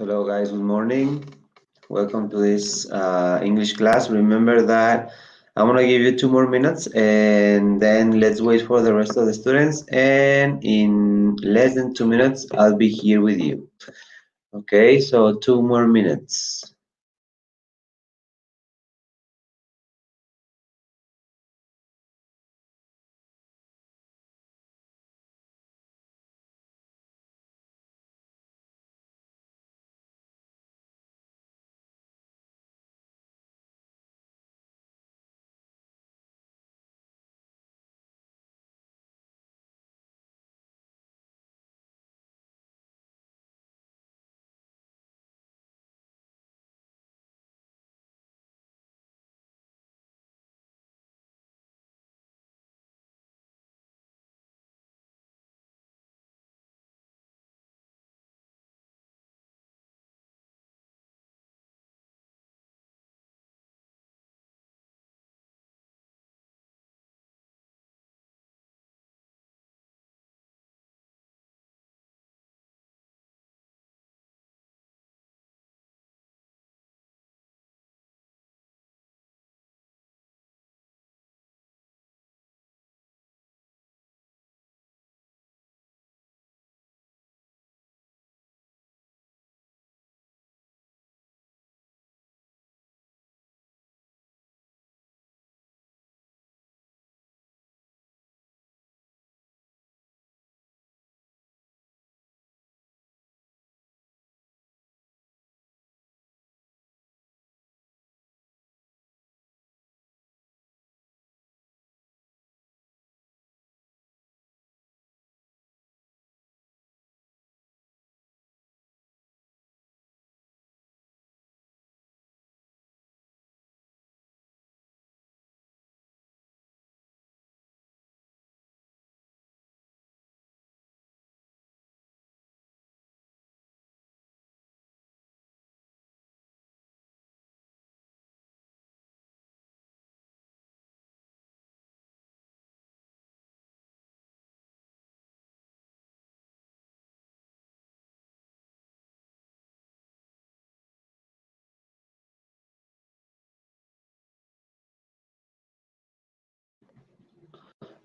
Hello guys, good morning. Welcome to this English class. Remember that I'm gonna give you 2 more minutes and then let's wait for the rest of the students, and in less than 2 minutes I'll be here with you. Okay, so 2 more minutes.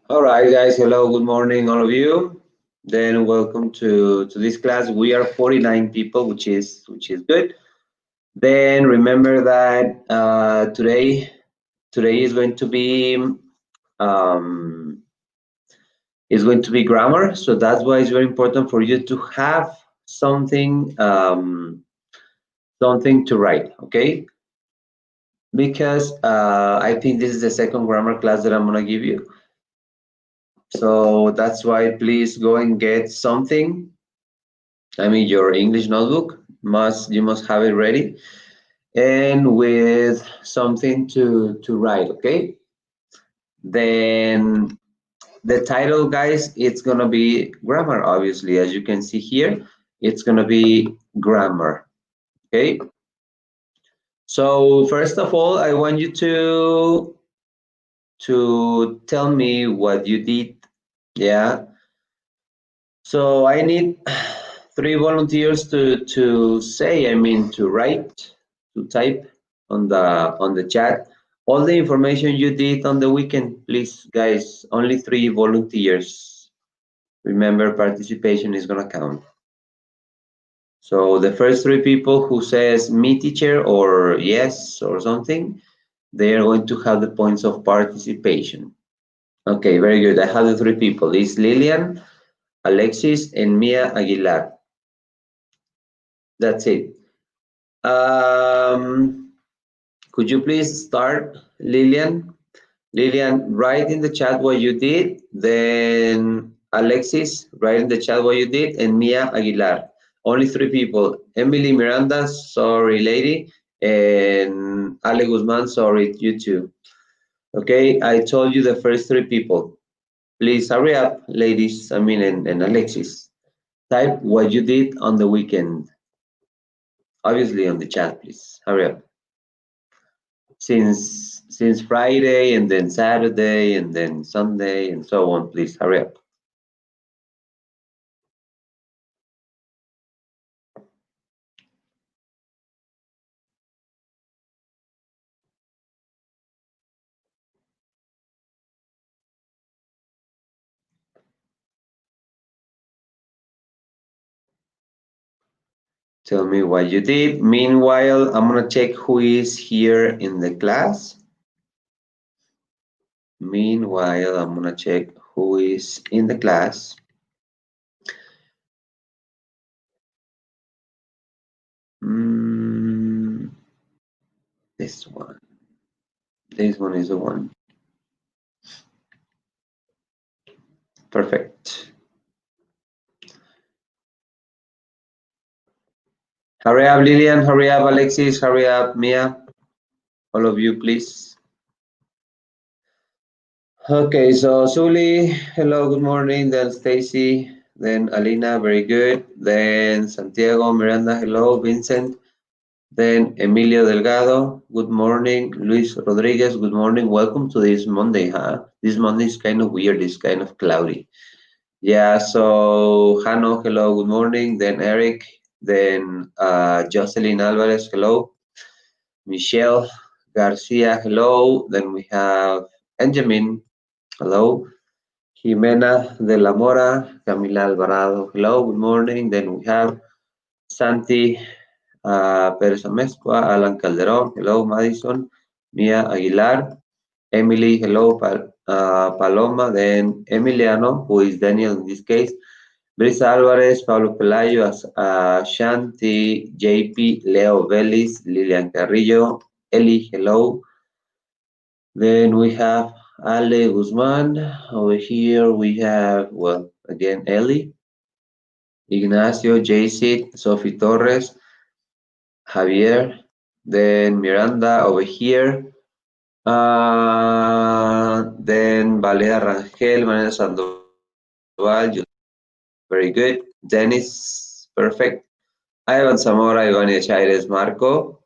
All right, guys. Hello, good morning, all of you. Then welcome to this class. We are 49 people, which is good. Then remember that today um, is going to be grammar. So that's why it's very important for you to have something to write. Okay, because I think this is the second grammar class that I'm gonna give you. So that's why please go and get something. I mean, your English notebook you must have it ready, and with something to write. Okay. Then the title, guys, it's gonna be grammar. Obviously, as you can see here, it's gonna be grammar. Okay. So first of all, I want you to tell me what you did. Yeah. So I need 3 volunteers to say, I mean, to write, to type on the chat all the information you did on the weekend, please, guys. Only 3 volunteers. Remember, participation is gonna count. So the first 3 people who says me teacher or yes or something, they are going to have the points of participation. Okay, very good. I have the 3 people. It's Lilian, Alexis, and Mia Aguilar. That's it. Could you please start, Lilian? Lilian, write in the chat what you did. Then Alexis, write in the chat what you did. And Mia Aguilar. Only 3 people. Emily Miranda, sorry, lady. And Ale Guzman, sorry, you too. Okay, I told you the first 3 people. Please hurry up, ladies, I mean, and Alexis. Type what you did on the weekend. Obviously on the chat, please. Hurry up. Since Friday and then Saturday and then Sunday and so on, please hurry up. Tell me what you did. Meanwhile, I'm gonna check who is here in the class. Meanwhile, I'm gonna check who is in the class. This one. This one is the one. Perfect. Hurry up, Lillian. Hurry up, Alexis. Hurry up, Mia. All of you, please. Okay, so Suli, hello, good morning. Then Stacy, then Alina, very good. Then Santiago, Miranda, hello. Vincent, then Emilio Delgado, good morning. Luis Rodriguez, good morning. Welcome to this Monday, huh? This Monday is kind of weird, it's kind of cloudy. Yeah, so Hano, hello, good morning. Then Eric, then Jocelyn Alvarez, hello. Michelle Garcia, hello. Then we have Benjamin, hello. Jimena de la Mora, Camila Alvarado, hello, good morning. Then we have Santi Perez Amezcua, Alan Calderon, hello, Madison, Mia Aguilar, Emily, hello, Paloma, then Emiliano, who is Daniel in this case, Brisa Alvarez, Pablo Pelayo, Shanti, JP, Leo Vélez, Lilian Carrillo, Eli, hello. Then we have Ale Guzman. Over here we have, well, again, Eli, Ignacio, JC, Sophie Torres, Javier, then Miranda over here. Then Valera Rangel, Manuel Sandoval, very good. Dennis, perfect. Ivan Zamora, Iván Chaires, Marco.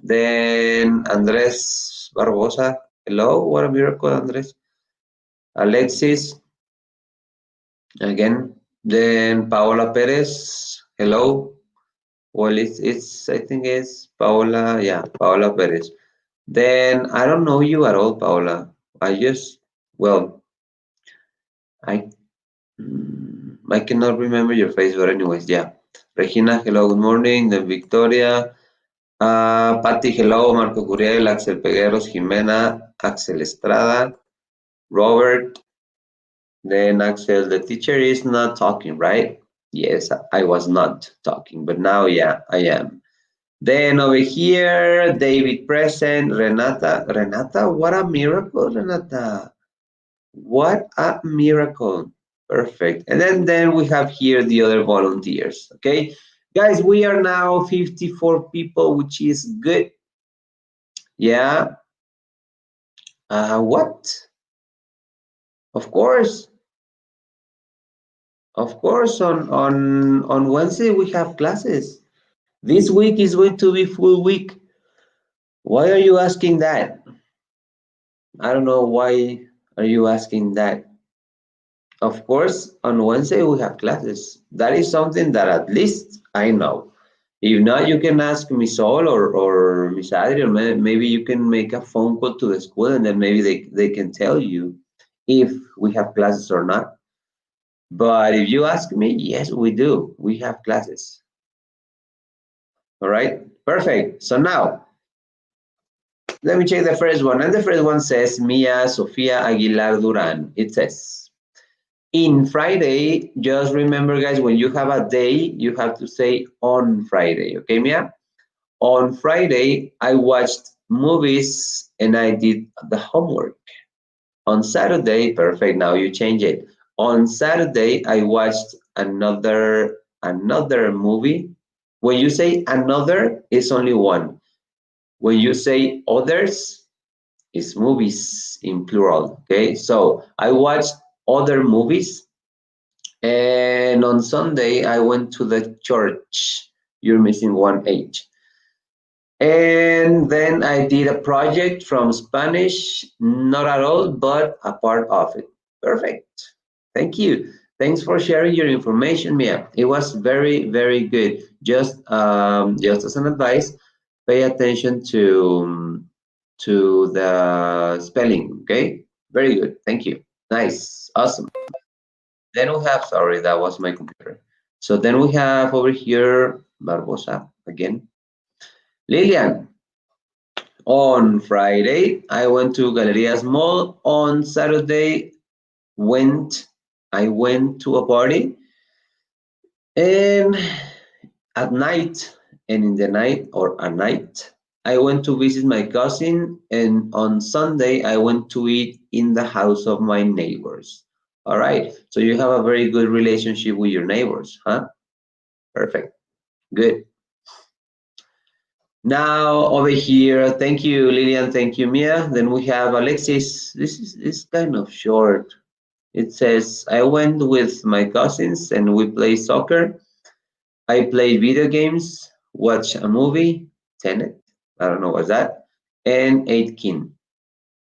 Then Andres Barbosa, hello, what a miracle, Andres. Alexis, again. Then Paola Perez, hello. Well, it's I think it's Paola, yeah, Paola Perez. Then I don't know you at all, Paola. I just, well, I I cannot remember your face, but anyways, yeah. Regina, hello, good morning. Then Victoria, Patti, hello. Marco Curiel, Axel Pegueros, Jimena, Axel Estrada, Robert. Then Axel, the teacher is not talking, right? Yes, I was not talking, but now, yeah, I am. Then over here, David present, Renata. Renata, what a miracle, Renata. What a miracle. Perfect. And then we have here the other volunteers, okay? Guys, we are now 54 people, which is good. Yeah. What? Of course. Of course, on Wednesday we have classes. This week is going to be full week. Why are you asking that? I don't know why are you asking that. Of course, on Wednesday we have classes. That is something that at least I know. If not, you can ask Miss Sol or Miss Adrian. Maybe you can make a phone call to the school and then maybe they can tell you if we have classes or not. But if you ask me, yes, we do. We have classes. All right, perfect. So now, let me check the first one. And the first one says Mia Sofia Aguilar Duran. It says, in Friday, just remember, guys, when you have a day, you have to say on Friday. Okay, Mia? On Friday, I watched movies and I did the homework. On Saturday, perfect, now you change it. On Saturday, I watched another movie. When you say another, it's only one. When you say others, it's movies in plural, okay? So I watched other movies, and on Sunday, I went to the church. You're missing one H. And then I did a project from Spanish, not at all, but a part of it. Perfect. Thank you. Thanks for sharing your information, Mia. It was very, very good. Just as an advice, pay attention to the spelling. Okay. Very good. Thank you. Nice. Awesome. Then we have, sorry, that was my computer. So then we have over here Barbosa again. Lilian, on Friday, I went to Galerías Mall. On Saturday, I went to a party. And at night, and in the night or at night, I went to visit my cousin. And on Sunday, I went to eat in the house of my neighbors. All right. So you have a very good relationship with your neighbors, huh? Perfect. Good. Now over here, thank you, Lilian. Thank you, Mia. Then we have Alexis. This is kind of short. It says, I went with my cousins and we play soccer. I play video games, watch a movie, Tenet. I don't know what's that, and ate kin.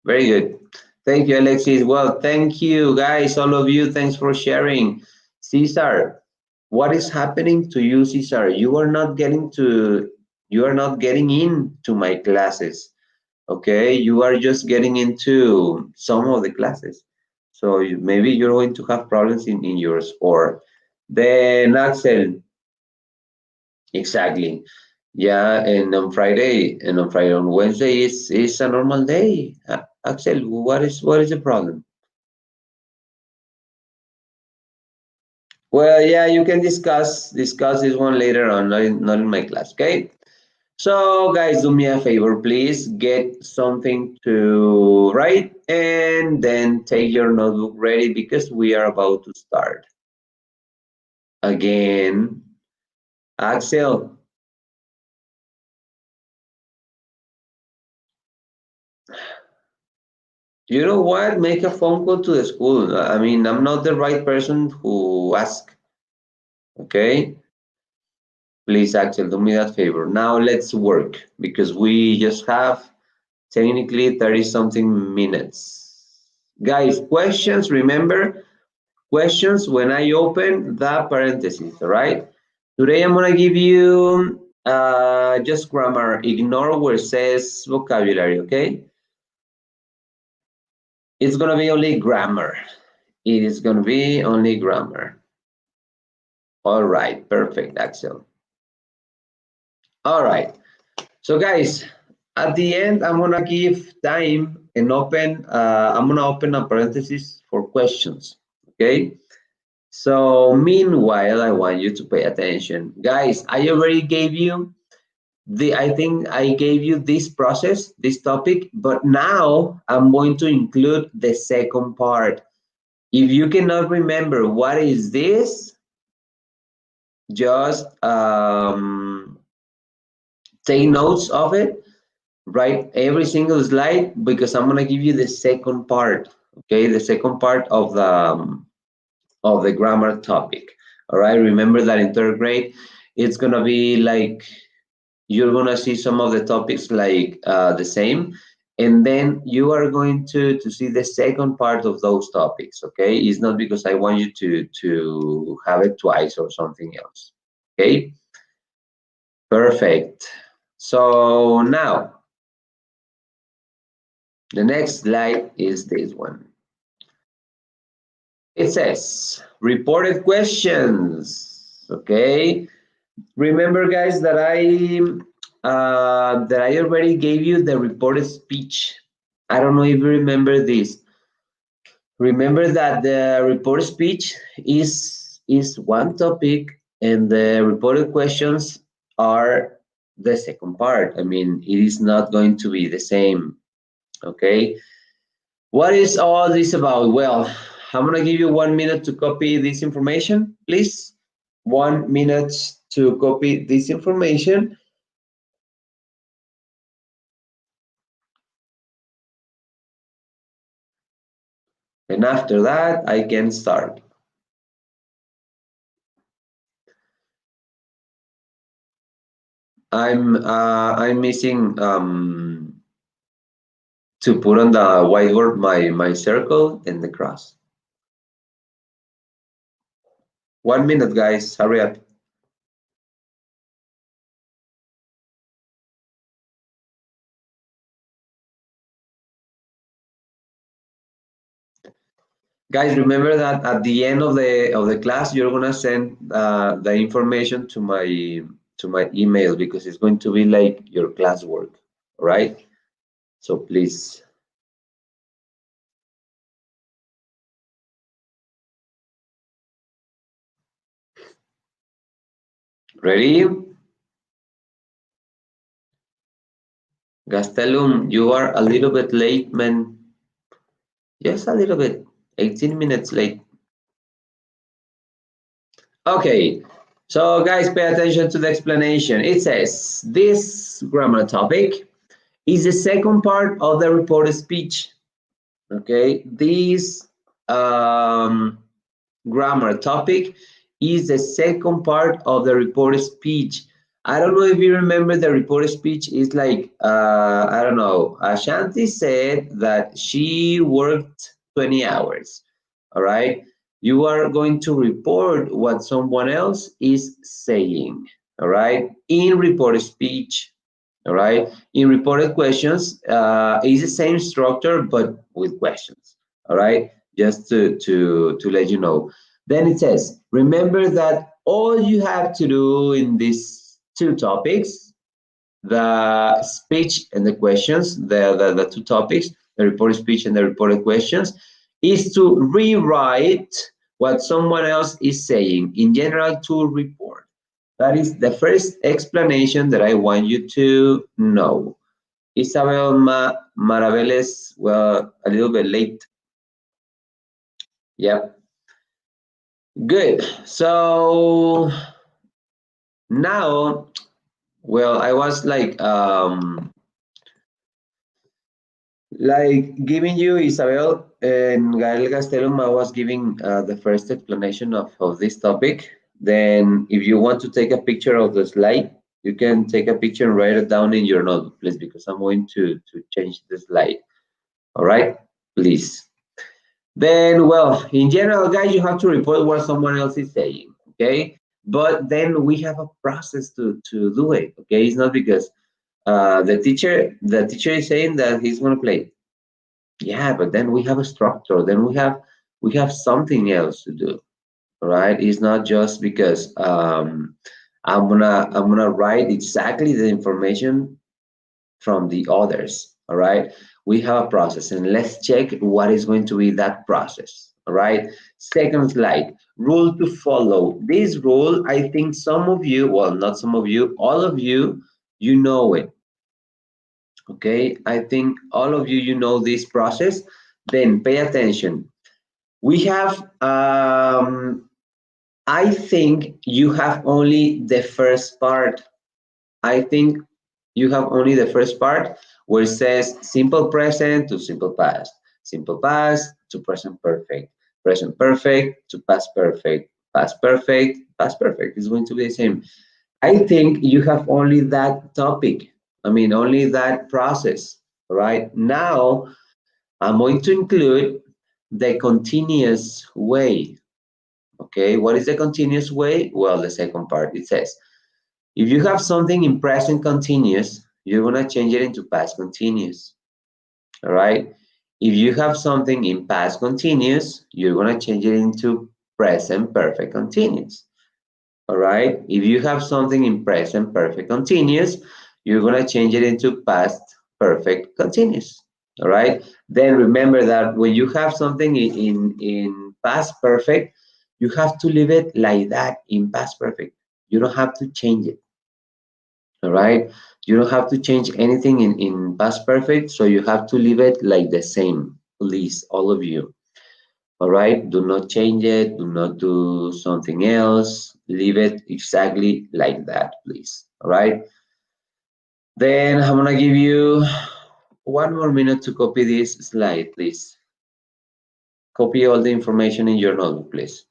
Very good. Thank you, Alexis. Well, thank you, guys, all of you. Thanks for sharing. Cesar, what is happening to you, Cesar? You are not getting into my classes. Okay, you are just getting into some of the classes. So maybe you're going to have problems in your sport. Then Axel, exactly. Yeah, on Wednesday is a normal day. Axel, what is the problem? Well, yeah, you can discuss this one later on, not in my class, okay? So, guys, do me a favor, please. Get something to write and then take your notebook ready because we are about to start. Again, Axel, you know what? Make a phone call to the school. I mean, I'm not the right person who ask. Okay? Please, Axel, do me that favor. Now let's work because we just have technically 30 something minutes. Guys, questions, remember, questions when I open the parentheses, all right? Today I'm gonna give you just grammar. Ignore where it says vocabulary, okay? It's gonna be only grammar. It is gonna be only grammar. All right, perfect, Axel. All right. So guys, at the end, I'm gonna give time and I'm gonna open a parenthesis for questions, okay? So meanwhile, I want you to pay attention. Guys, I already gave you I think I gave you this process, this topic, but now I'm going to include the second part. If you cannot remember what is this, just take notes of it, write every single slide because I'm gonna give you the second part. Okay, the second part of the grammar topic. All right. Remember that in third grade, it's gonna be like you're gonna see some of the topics like the same, and then you are going to see the second part of those topics. Okay, it's not because I want you to have it twice or something else. Okay, perfect. So now the next slide is this one. It says reported questions. Okay. Remember, guys, that I already gave you the reported speech. I don't know if you remember this. Remember that the reported speech is one topic, and the reported questions are the second part. I mean, it is not going to be the same. Okay. What is all this about? Well, I'm gonna give you 1 minute to copy this information, please. 1 minute to copy this information. And after that, I can start. I'm missing to put on the whiteboard my circle and the cross. 1 minute, guys. Hurry up. Guys, remember that at the end of the class, you're gonna send the information to my email because it's going to be like your classwork, all right? So please. Ready? Gastelum, you are a little bit late, man. Just a little bit. 18 minutes late. Okay, so guys, pay attention to the explanation. It says this grammar topic is the second part of the reported speech. Okay, this grammar topic is the second part of the reported speech. I don't know if you remember the reported speech is like, I don't know, Ashanti said that she worked 20 hours. All right. You are going to report what someone else is saying. All right. In reported speech. All right. In reported questions, it's the same structure, but with questions. All right. Just to let you know. Then it says, remember that all you have to do in these two topics, the speech and the questions, the two topics, the reported speech and the reported questions, is to rewrite what someone else is saying, in general, to report. That is the first explanation that I want you to know. Isabel Marabel is, well, a little bit late. Yep. Good. So now, well, I was like giving you Isabel and Gael Gastelum, I was giving the first explanation of this topic. Then if you want to take a picture of the slide, you can take a picture and write it down in your notebook, please, because I'm going to change the slide. All right, please. Then, well, in general, guys, you have to report what someone else is saying, okay? But then we have a process to do it, okay? It's not because the teacher is saying that he's gonna play. Yeah, but then we have a structure. Then we have something else to do, all right? It's not just because I'm gonna write exactly the information from the others. All right. We have a process and let's check what is going to be that process. All right. Second slide, rule to follow. This rule, I think some of you, well, not some of you, all of you, you know it. Okay. I think all of you, you know this process. Then pay attention. We have, I think you have only the first part. I think you have only the first part where it says simple present to simple past to present perfect to past perfect is going to be the same. I think you have only that topic. I mean, only that process. Right now, I'm going to include the continuous way. Okay, what is the continuous way? Well, the second part it says if you have something in present continuous, you're going to change it into past continuous. All right. If you have something in past continuous, you're going to change it into present perfect continuous. All right. If you have something in present perfect continuous, you're going to change it into past perfect continuous. All right. Then remember that when you have something in past perfect, you have to leave it like that in past perfect. You don't have to change it. All right. You don't have to change anything in past perfect, so you have to leave it like the same, please, all of you. All right. Do not change it. Do not do something else. Leave it exactly like that, please. All right. Then I'm going to give you 1 more minute to copy this slide, please. Copy all the information in your notebook, please.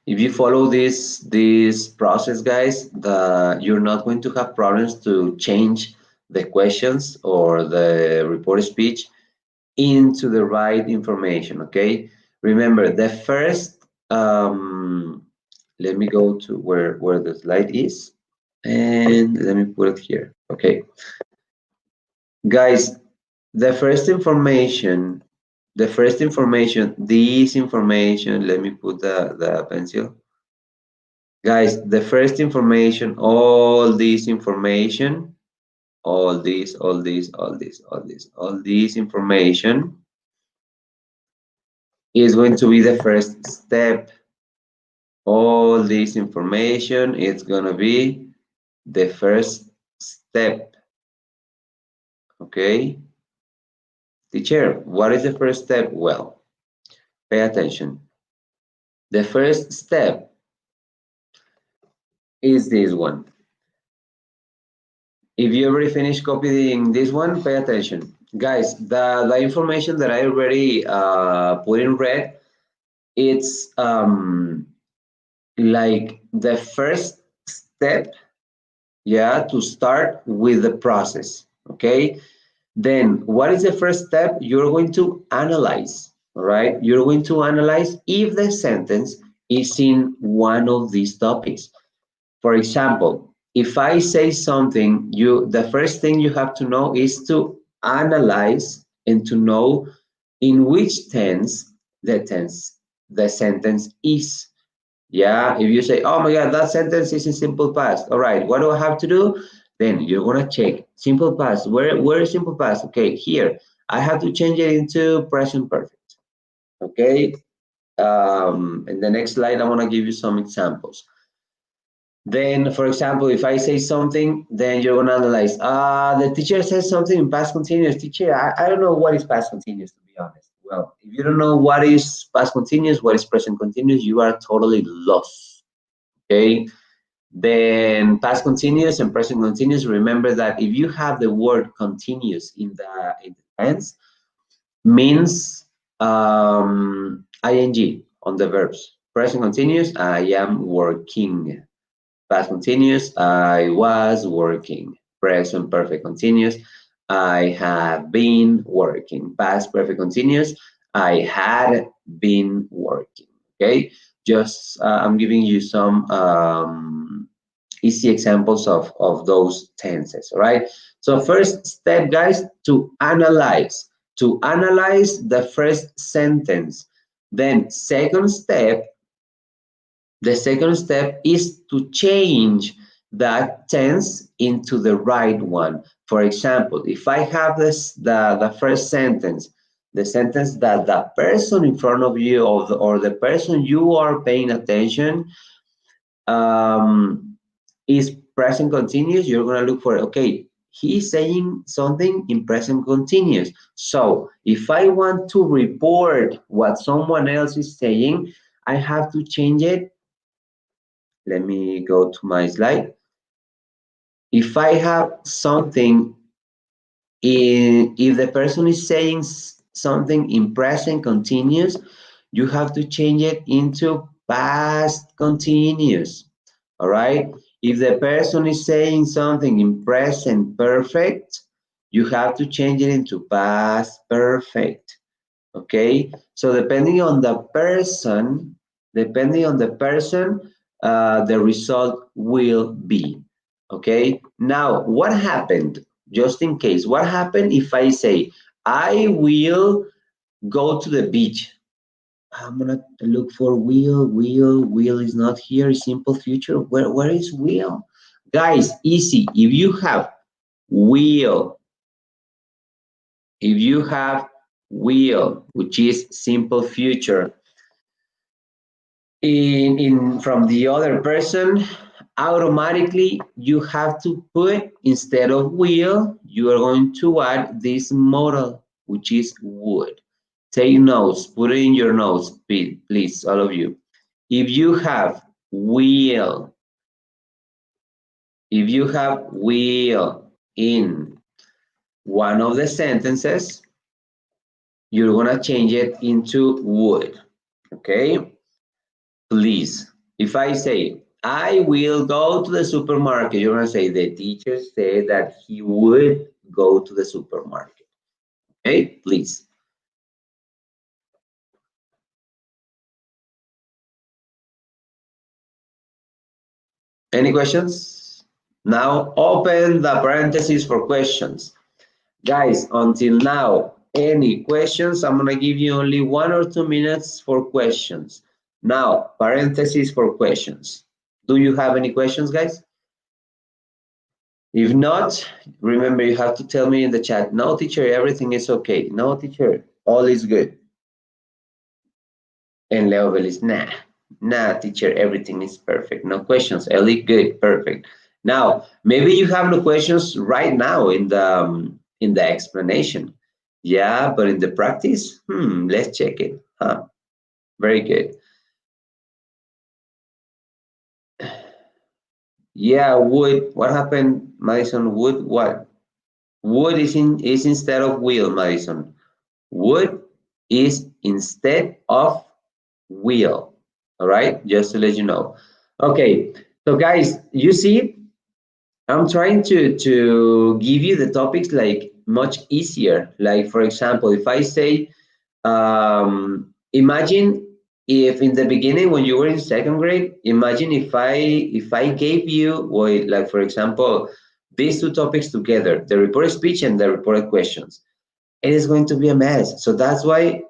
If you follow this process, guys, you're not going to have problems to change the questions or the report speech into the right information. Okay. Remember the first. Let me go to where the slide is, and let me put it here. Okay, guys, the first information, this information. Let me put the pencil. Guys, the first information, all this information, all this information is going to be the first step. All this information is going to be the first step. Okay? Teacher, what is the first step? Well, pay attention. The first step is this one. If you already finished copying this one, pay attention. Guys, the information that I already put in red, it's like the first step, yeah, to start with the process, okay? Then what is the first step? You're going to analyze, all right? You're going to analyze if the sentence is in one of these topics. For example, if I say something, the first thing you have to know is to analyze and to know in which the sentence is. Yeah, if you say, oh my God, that sentence is in simple past. All right, what do I have to do? Then you're gonna check simple past. Where is simple past? Okay, here. I have to change it into present perfect. Okay. In the next slide, I want to give you some examples. Then, for example, if I say something, then you're gonna analyze. The teacher says something in past continuous. Teacher, I don't know what is past continuous, to be honest. Well, if you don't know what is past continuous, what is present continuous, you are totally lost. Okay. Then past continuous and present continuous. Remember that if you have the word continuous in the tense, means ing on the verbs. Present continuous, I am working. Past continuous, I was working. Present perfect continuous, I have been working. Past perfect continuous, I had been working. Okay, just I'm giving you some easy examples of those tenses. All right. So first step, guys, to analyze the first sentence. Then the second step is to change that tense into the right one. For example, if I have the first sentence, the sentence that the person in front of you or the person you are paying attention is present continuous, you're going to look for, okay, he's saying something in present continuous. So if I want to report what someone else is saying, I have to change it. Let me go to my slide. If I have something if the person is saying something in present continuous, you have to change it into past continuous. All right. If the person is saying something in present perfect, you have to change it into past perfect. Okay. So depending on the person, the result will be. Okay. Now, what happened? Just in case, what happened if I say, I will go to the beach? I'm gonna look for will. Will is not here. Simple future. Where is will? Guys, easy. Will, if you have will, which is simple future, in from the other person, automatically you have to put, instead of will, you are going to add this modal, which is would. Take notes, put it in your notes, please, all of you. If you have will, in one of the sentences, you're gonna change it into would. Okay, please. If I say, I will go to the supermarket, you're going to say, the teacher said that he would go to the supermarket. Okay, please. Any questions? Now open the parentheses for questions. Guys, until now, any questions? I'm going to give you only 1 or 2 minutes for questions. Now, parentheses for questions. Do you have any questions, guys? If not, remember you have to tell me in the chat, no, teacher, everything is okay. No, teacher, all is good. And Leo is, nah, teacher, everything is perfect. No questions. Ellie, good, perfect. Now, maybe you have no questions right now in the explanation. Yeah, but in the practice, let's check it. Huh? Very good. Yeah, would. What happened, Madison? Would what? Would is instead of will, Madison. Would is instead of will. All right, just to let you know. Okay, so guys, you see, I'm trying to give you the topics like much easier. Like for example, if I say, imagine if in the beginning when you were in second grade, imagine if I gave you, well, like for example, these two topics together, the reported speech and the reported questions, it is going to be a mess. So that's why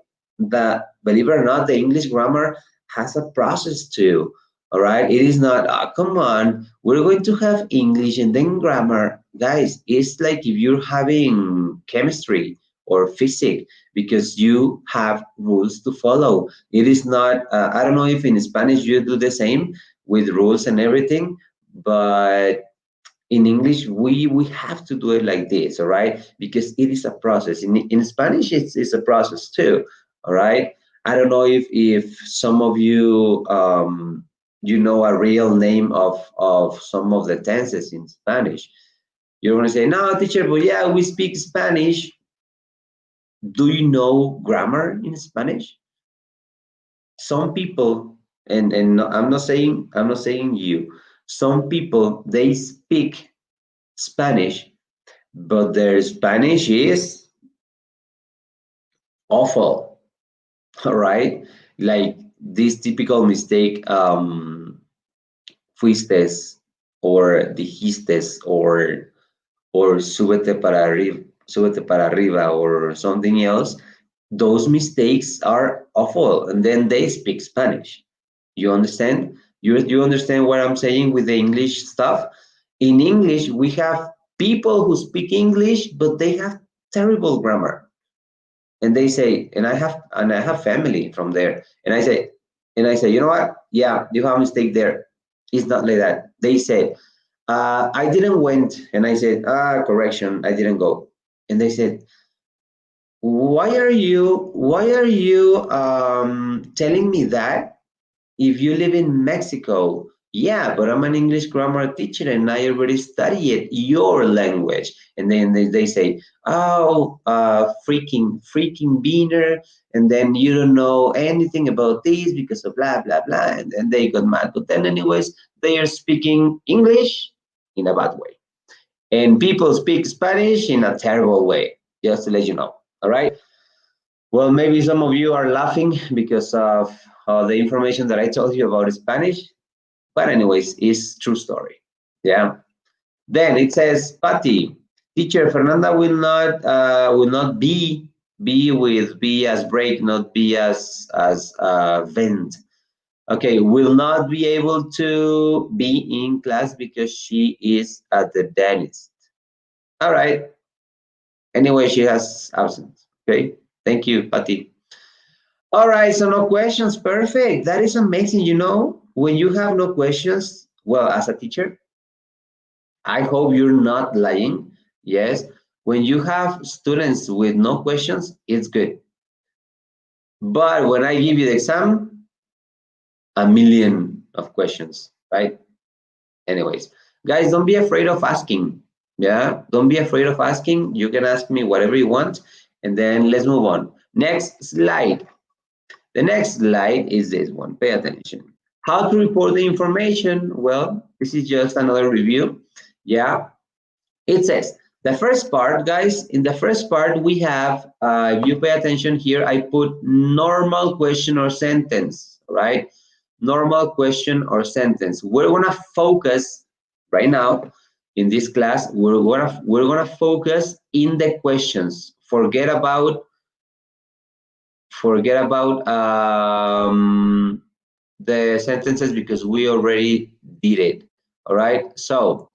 believe it or not, the English grammar has a process too. All right. It is not, come on, we're going to have English and then grammar. Guys, it's like if you're having chemistry or physics because you have rules to follow. It is not, I don't know if in Spanish you do the same with rules and everything, but in English, we have to do it like this, all right? Because it is a process. In Spanish, it's a process too, all right? I don't know if some of you you know a real name of some of the tenses in Spanish. You're gonna say, no, teacher, but yeah, we speak Spanish. Do you know grammar in Spanish? Some people, and I'm not saying you. Some people they speak Spanish, but their Spanish is awful. All right, like this typical mistake, fuistes or dijistes or súbete para arriba or something else. Those mistakes are awful, and then they speak Spanish. You understand? You understand what I'm saying with the English stuff? In English, we have people who speak English, but they have terrible grammar. And they say, and I have family from there. And I say, you know what? Yeah, you have a mistake there. It's not like that. They said, I didn't went. And I said, correction, I didn't go. And they said, why are you telling me that if you live in Mexico? Yeah, but I'm an English grammar teacher and I already studied your language. And then they say, oh, freaking beaner. And then you don't know anything about this because of blah, blah, blah. And then they got mad. But then, anyways, they are speaking English in a bad way. And people speak Spanish in a terrible way, just to let you know. All right. Well, maybe some of you are laughing because of the information that I told you about Spanish. But anyways, it's true story. Yeah. Then it says, Patty, teacher Fernanda will not be with be as break, not be as vent. Okay, will not be able to be in class because she is at the dentist. All right. Anyway, she has absent. Okay. Thank you, Patty. All right, so no questions. Perfect. That is amazing. When you have no questions, well, as a teacher, I hope you're not lying. Yes. When you have students with no questions, it's good. But when I give you the exam, a million of questions, right? Anyways, guys, don't be afraid of asking. Yeah, don't be afraid of asking. You can ask me whatever you want, and then let's move on. Next slide. The next slide is this one. Pay attention. How to report the information? Well, this is just another review. Yeah, it says the first part, guys. In the first part, we have, if you pay attention here, I put normal question or sentence, right? Normal question or sentence. We're gonna focus right now in this class. We're gonna focus in the questions. Forget about the sentences because we already did it. All right. So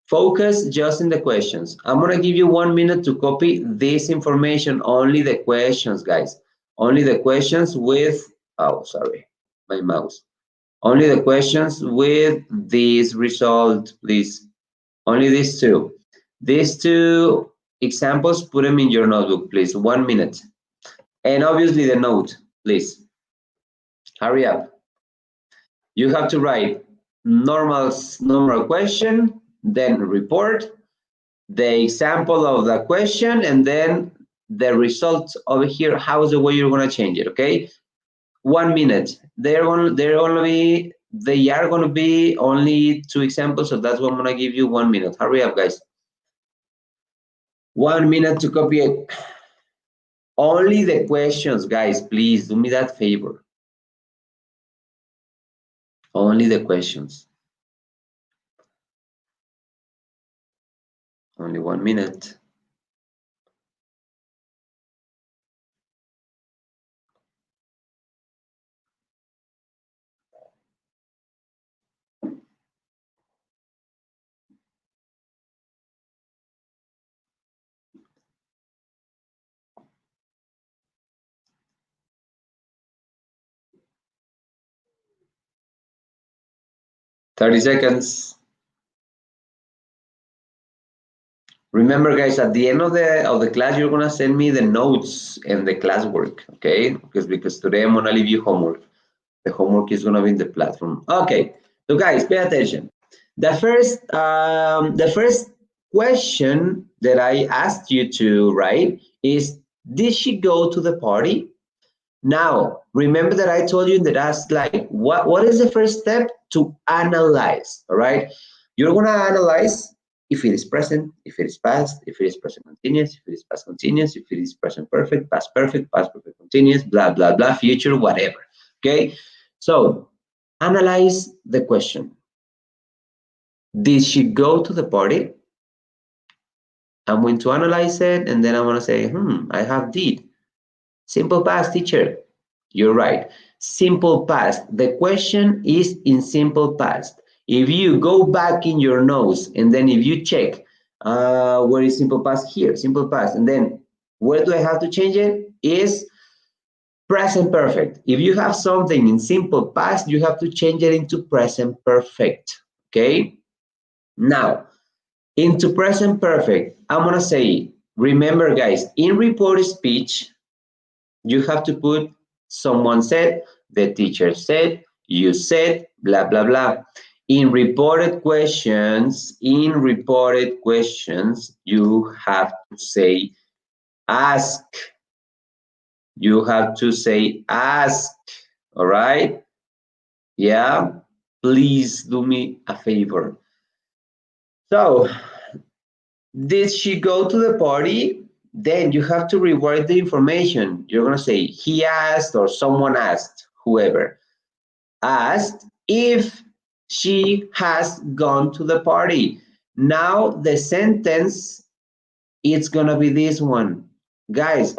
focus just in the questions. I'm gonna give you 1 minute to copy this information. Only the questions, guys. Only the questions with. Oh, sorry, my mouse. Only the questions with this result, please. Only these two. These two examples, put them in your notebook, please. 1 minute. And obviously the note, please. Hurry up. You have to write normal question, then report, the example of the question, and then the results over here. How is the way you're going to change it? Okay, 1 minute. They are going to be only two examples, so that's what I'm going to give you. 1 minute. Hurry up, guys. 1 minute to copy it. Only the questions, guys. Please do me that favor. Only the questions. Only 1 minute. Thirty seconds. Remember, guys, at the end of the class, you're gonna send me the notes and the classwork, okay? Because today I'm gonna leave you homework. The homework is gonna be in the platform. Okay, so guys, pay attention. The first question that I asked you to write is, did she go to the party? Now, remember that I told you in the last slide, what is the first step? To analyze, all right? You're gonna analyze if it is present, if it is past, if it is present continuous, if it is past continuous, if it is present perfect, past perfect continuous, blah, blah, blah, future, whatever, okay? So, analyze the question. Did she go to the party? I'm going to analyze it, and then I'm gonna say, I have did. Simple past, teacher. You're right. Simple past. The question is in simple past. If you go back in your notes and then if you check where is simple past here, simple past, and then where do I have to change it? Is present perfect. If you have something in simple past, you have to change it into present perfect. Okay? Now, into present perfect, I'm gonna say, remember guys, in report speech, you have to put someone said, the teacher said, you said, blah, blah, blah. In reported questions, you have to say ask. You have to say ask, all right? Yeah, please do me a favor. So, did she go to the party? Then you have to rewrite the information. You're going to say, he asked or someone asked, whoever asked if she has gone to the party. Now the sentence, it's going to be this one. Guys,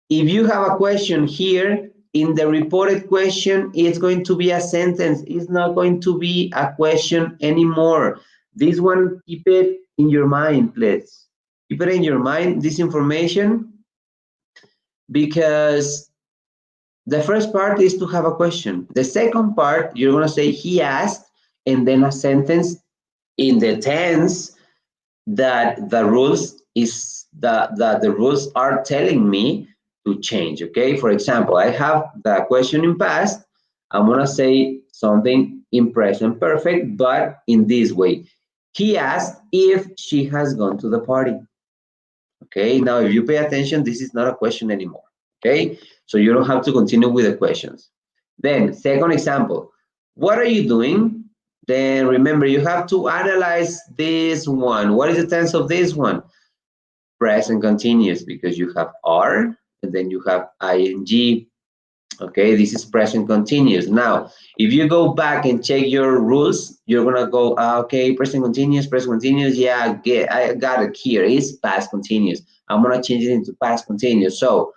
if you have a question here, in the reported question, it's going to be a sentence. It's not going to be a question anymore. This one, keep it in your mind, please. Keep it in your mind, this information, because the first part is to have a question. The second part, you're going to say he asked, and then a sentence in the tense that the rules are telling me to change. Okay, for example, I have the question in past. I'm going to say something in present perfect, but in this way. He asked if she has gone to the party. Okay, now if you pay attention, this is not a question anymore. Okay, so you don't have to continue with the questions. Then, second example, what are you doing? Then remember, you have to analyze this one. What is the tense of this one? Present continuous, because you have are and then you have ing. Okay, this is present continuous. Now, if you go back and check your rules, you're gonna go, okay, present continuous. Yeah, I got it here. It's past continuous. I'm gonna change it into past continuous. So,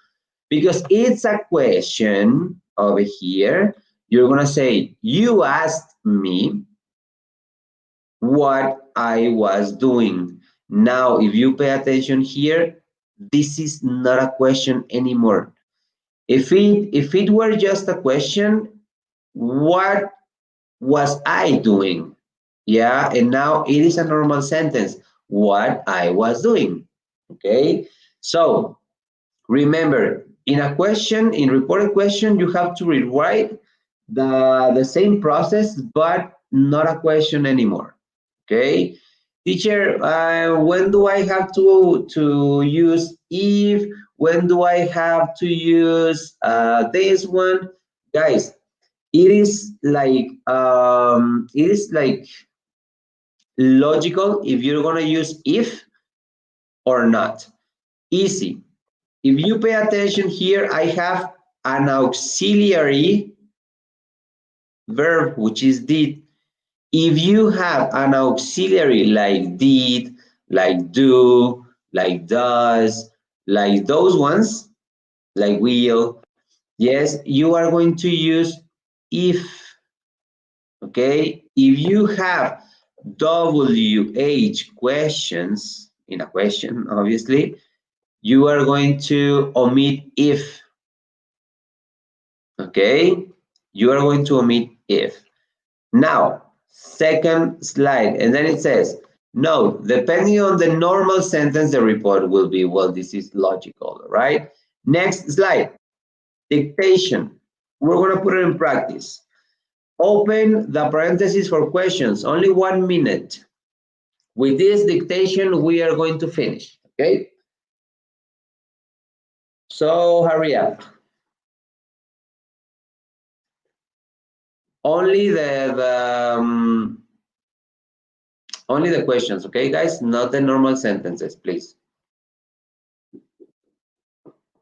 because it's a question over here, you're gonna say, you asked me what I was doing. Now, if you pay attention here, this is not a question anymore. If it were just a question, what was I doing? Yeah, and now it is a normal sentence. What I was doing. Okay, so remember, in a question, in reported question, you have to rewrite the same process, but not a question anymore. Okay, teacher, when do I have to use if? When do I have to use this one? Guys, it is like logical if you're gonna use if or not. Easy. If you pay attention here, I have an auxiliary verb, which is did. If you have an auxiliary like did, like do, like does, like those ones, like will, yes, you are going to use if. Okay, if you have WH questions in a question, obviously, you are going to omit if. Okay, you are going to omit if. Now, second slide, and then it says, no, depending on the normal sentence, the report will be, well, this is logical, right? Next slide, dictation. We're going to put it in practice. Open the parentheses for questions, only 1 minute. With this dictation, we are going to finish, okay? So hurry up. Only only the questions, okay, guys? Not the normal sentences, please.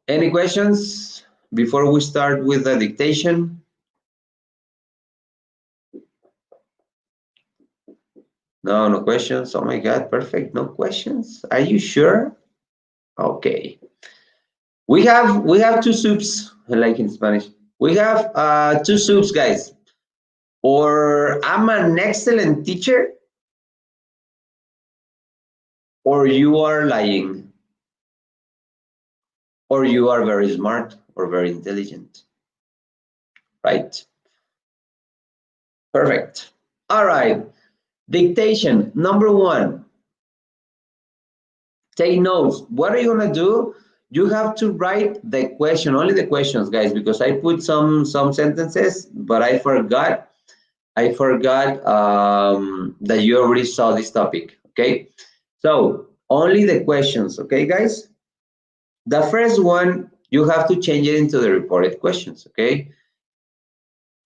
Any questions before we start with the dictation? No, no questions. Oh my God, perfect. No questions. Are you sure? Okay. We have two soups, like in Spanish. We have two soups, guys. Or I'm an excellent teacher, or you are lying, or you are very smart or very intelligent, right? Perfect. All right. Dictation number 1. Take notes. What are you gonna do? You have to write the question, only the questions, guys, because I put some sentences, but I forgot that you already saw this topic. Okay, so only the questions. Okay, guys. The first one, you have to change it into the reported questions. Okay.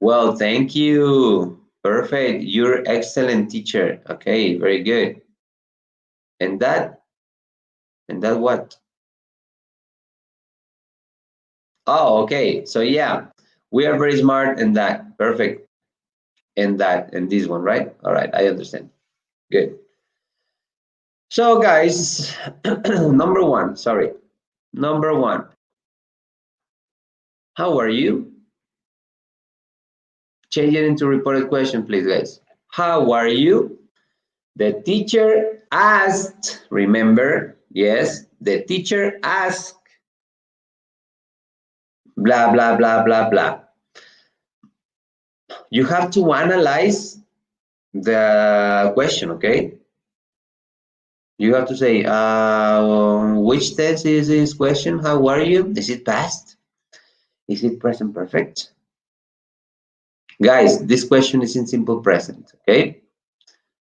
Well, thank you. Perfect. You're excellent teacher. Okay, very good. And that what? Oh, okay. So yeah, we are very smart and that. Perfect. And that and this one, right? All right, I understand. Good. So guys, number 1, sorry. Number 1. How are you? Change it into reported question, please, guys. How are you? The teacher asked, remember? Yes, the teacher asked, blah, blah, blah, blah, blah. You have to analyze the question, okay? You have to say, which tense is this question? How are you? Is it past? Is it present perfect? Guys, this question is in simple present, okay?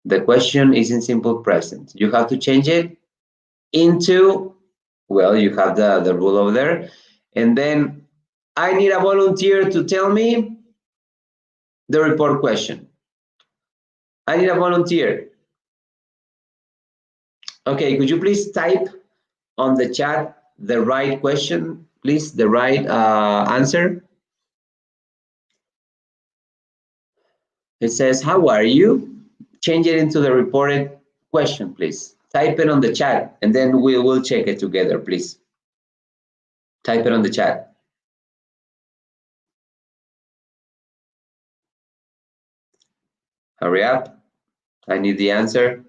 The question is in simple present. You have to change it into, well, you have the rule over there. And then I need a volunteer to tell me the report question. I need a volunteer. Okay, could you please type on the chat the right question, please, the right answer? It says, how are you? Change it into the reported question, please. Type it on the chat, and then we will check it together, please. Type it on the chat. Hurry up. I need the answer.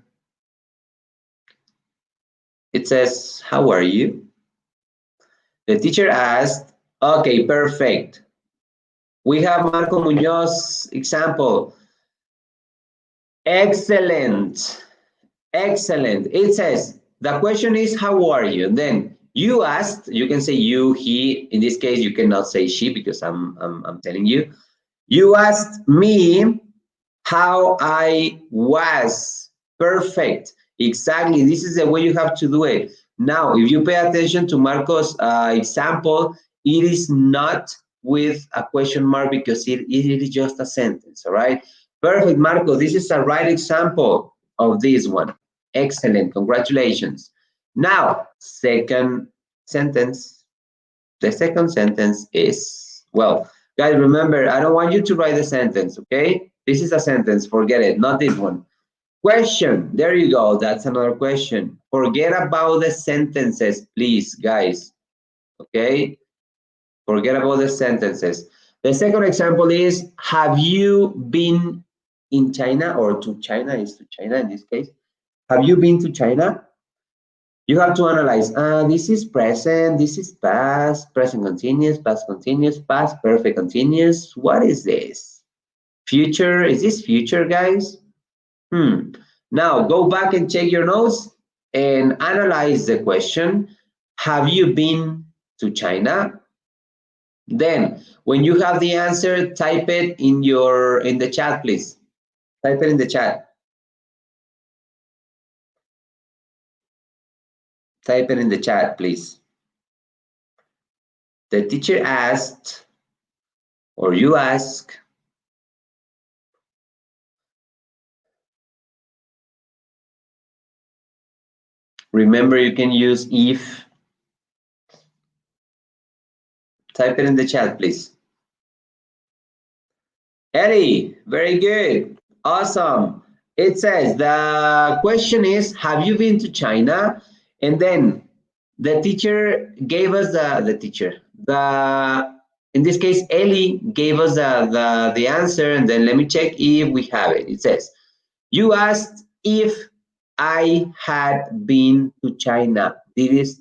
It says, how are you? The teacher asked, okay, perfect. We have Marco Muñoz example. Excellent. Excellent. It says, the question is, how are you? And then you asked, you can say you, he. In this case, you cannot say she because I'm telling you. You asked me how I was. Perfect. Exactly. This is the way you have to do it. Now, if you pay attention to Marco's example, it is not with a question mark because it is just a sentence, all right? Perfect, Marco. This is a right example of this one. Excellent. Congratulations. Now, second sentence. The second sentence is, well, guys, remember, I don't want you to write the sentence, okay? This is a sentence. Forget it. Not this one. Question. There you go. That's another question. Forget about the sentences, please, guys. Okay? Forget about the sentences. The second example is, have you been in China, or to China, is to China in this case. Have you been to China? You have to analyze, this is present, this is past, present continuous, past perfect continuous. What is this? Future, is this future, guys? Now, go back and check your notes and analyze the question. Have you been to China? Then, when you have the answer, type it in the chat, please. Type it in the chat. Type it in the chat, please. The teacher asked, or you ask, remember, you can use if. Type it in the chat, please. Eddie, very good. Awesome. It says, the question is, have you been to China? And then the teacher gave us in this case, Ellie gave us the answer. And then let me check if we have it. It says, you asked if I had been to China. This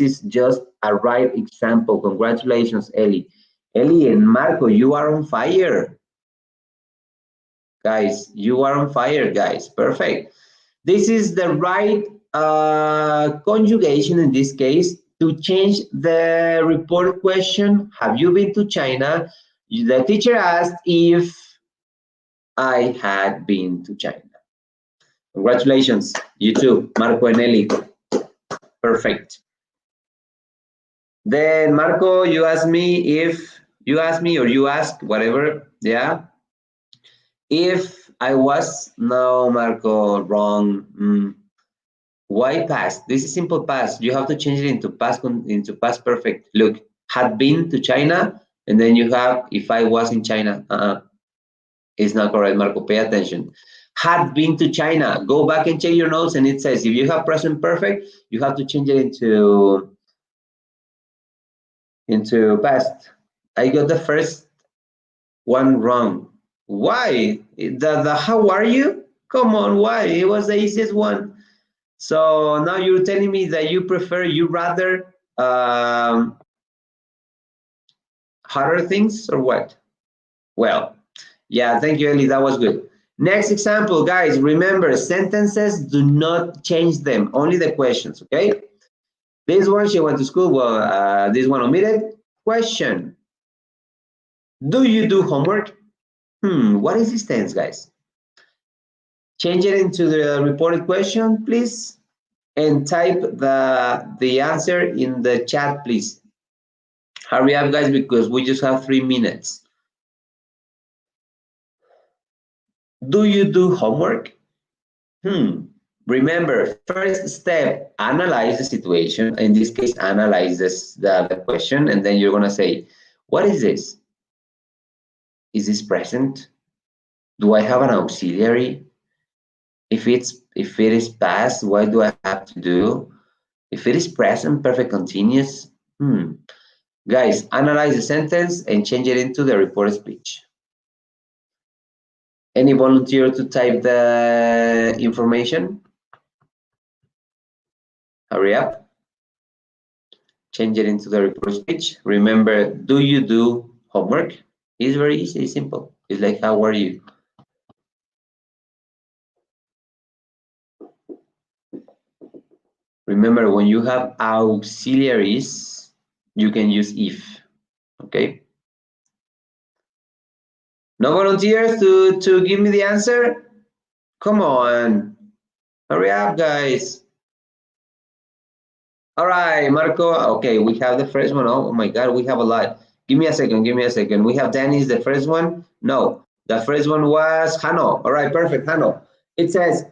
is just a right example. Congratulations, Ellie. Ellie and Marco, you are on fire. Guys, you are on fire, guys. Perfect. This is the right conjugation in this case to change the report question. Have you been to China? The teacher asked if I had been to China. Congratulations, you too, Marco and Eli. Perfect. Then Marco, you asked me or you asked, whatever, yeah. If I was, no, Marco, wrong. Why past? This is simple past. You have to change it into past perfect. Look, had been to China, and then you have if I was in China. It's not correct, Marco. Pay attention. Had been to China. Go back and check your notes, and it says if you have present perfect, you have to change it into past. I got the first one wrong. Why? The how are you? Come on, why? It was the easiest one. So now you're telling me that you rather harder things or what? Well, yeah, thank you, Eli. That was good. Next example, guys. Remember, sentences do not change them, only the questions, okay? This one, she went to school. Well, this one omitted. Question. Do you do homework? What is this tense, guys? Change it into the reported question, please, and type the answer in the chat, please. Hurry up, guys, because we just have 3 minutes. Do you do homework? Remember, first step, analyze the situation. In this case, analyze the question, and then you're going to say, what is this? Is this present? Do I have an auxiliary? If it is past, what do I have to do? If it is present, perfect continuous. Guys, analyze the sentence and change it into the reported speech. Any volunteer to type the information? Hurry up. Change it into the report speech. Remember, do you do homework? It's very easy, simple. It's like, how are you? Remember, when you have auxiliaries, you can use if, okay? No volunteers to give me the answer? Come on, hurry up, guys. All right, Marco. Okay, we have the first one. Oh my God, we have a lot. Give me a second. We have Dennis, the first one. No, the first one was Hano. All right, perfect, Hano. It says,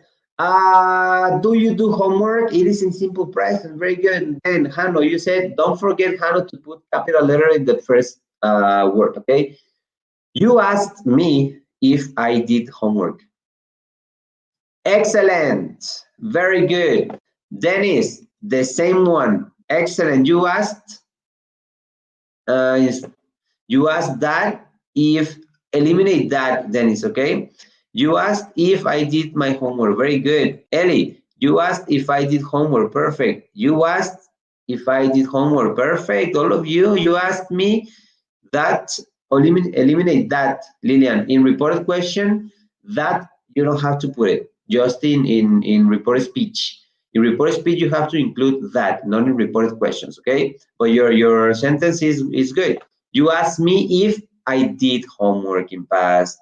do you do homework? It is in simple present. Very good. And Hano, you said, don't forget, Hano, to put capital letter in the first word, okay? You asked me if I did homework. Excellent. Very good. Dennis, the same one. Excellent. You asked that if, eliminate that, Dennis, okay? You asked if I did my homework. Very good. Ellie, you asked if I did homework. Perfect. You asked if I did homework. Perfect. All of you, you asked me that, eliminate that, Lillian. In reported question, that you don't have to put it. Just in reported speech. In reported speech, you have to include that, not in reported questions, okay? But your sentence is good. You asked me if I did homework in past.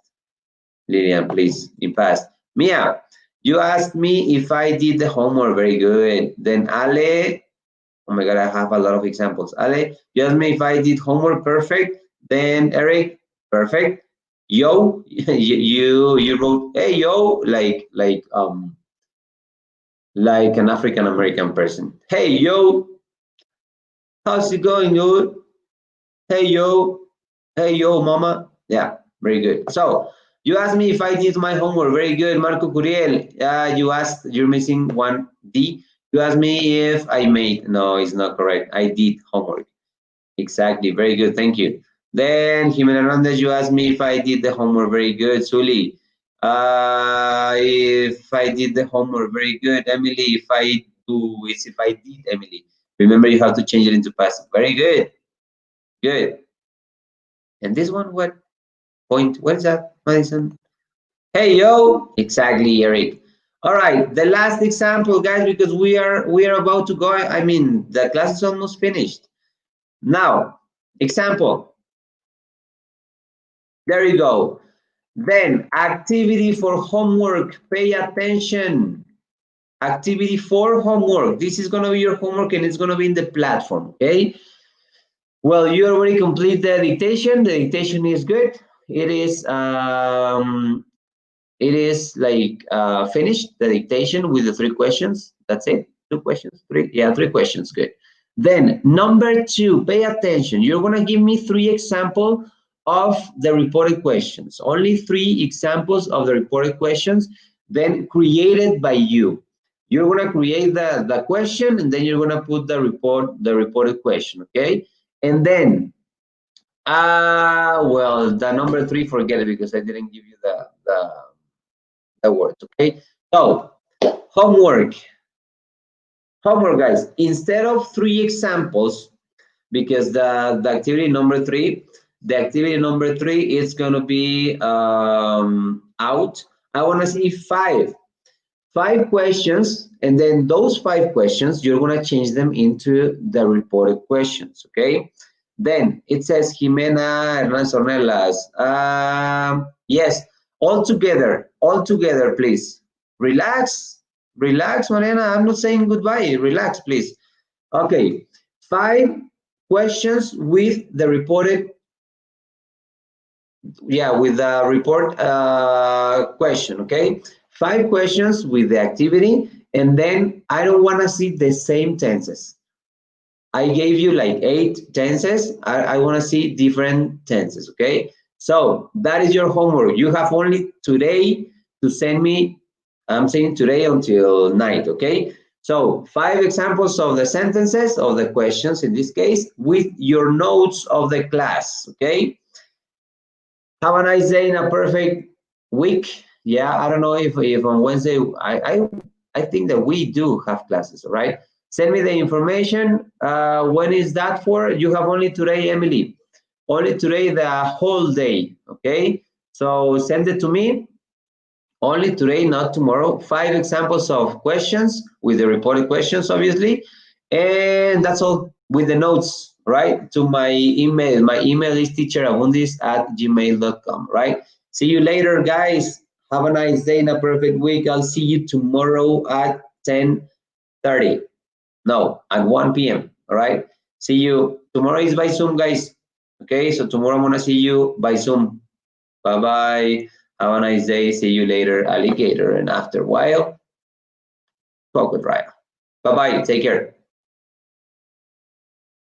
Lillian, please, in past. Mia, you asked me if I did the homework. Very good. Then Ale, oh my God, I have a lot of examples. Ale, you asked me if I did homework. Perfect. Then Eric, perfect. Yo, you wrote, hey yo, like an African American person. Hey yo, how's it going, dude? Hey yo, mama. Yeah, very good. So you asked me if I did my homework. Very good, Marco Curiel. You asked, you're missing one D. You asked me if I made. No, it's not correct. I did homework. Exactly. Very good. Thank you. Then Jimena Hernandez, you asked me if I did the homework. Very good. Suli, if I did the homework. Very good. Emily, if I do, it's if I did, Emily. Remember, you have to change it into passive. Very good. Good. And this one, what point? What is that, Madison? Hey, yo. Exactly, Eric. All right. The last example, guys, because we are about to go. I mean, the class is almost finished. Now, example. There you go. Then activity for homework. Pay attention. Activity for homework. This is going to be your homework and it's going to be in the platform. Okay. Well, you already complete the dictation. The dictation is good. It is like finished the dictation with the 3 questions. That's it. 2 questions. 3. Yeah, 3 questions. Good. Then number 2, pay attention. You're going to give me 3 examples of the reported questions. Only 3 examples of the reported questions, then created by you. You're going to create the question and then you're going to put the reported question, okay? And then, well, the number 3, forget it because I didn't give you the words, okay? So, homework, guys. Instead of 3 examples, because the activity number 3, is going to be out. I want to see 5 questions, and then those 5 questions, you're going to change them into the reported questions, okay? Then it says Jimena Hernandez Ornelas. Yes, all together, please. Relax, Mariana. I'm not saying goodbye. Relax, please. Okay, 5 questions with the reported yeah, with the report question, okay? 5 questions with the activity, and then I don't want to see the same tenses. I gave you like 8 tenses. I want to see different tenses, okay? So that is your homework. You have only today to send me, I'm saying today until night, okay? So 5 examples of the sentences, of the questions in this case, with your notes of the class, okay? Have a nice day and a perfect week. Yeah, I don't know if on Wednesday, I think that we do have classes, all right? Send me the information. When is that for? You have only today, Emily. Only today, the whole day, okay? So send it to me. Only today, not tomorrow. 5 examples of questions with the reported questions, obviously. And that's all with the notes, right? To my email. My email is teacherabundis@gmail.com, right? See you later, guys. Have a nice day and a perfect week. I'll see you tomorrow at 10:30. No, at 1 p.m. All right. See you. Tomorrow is by Zoom, guys. Okay, so tomorrow I'm gonna see you by Zoom. Bye bye. Have a nice day. See you later, alligator. And after a while, crocodile. Bye bye. Take care.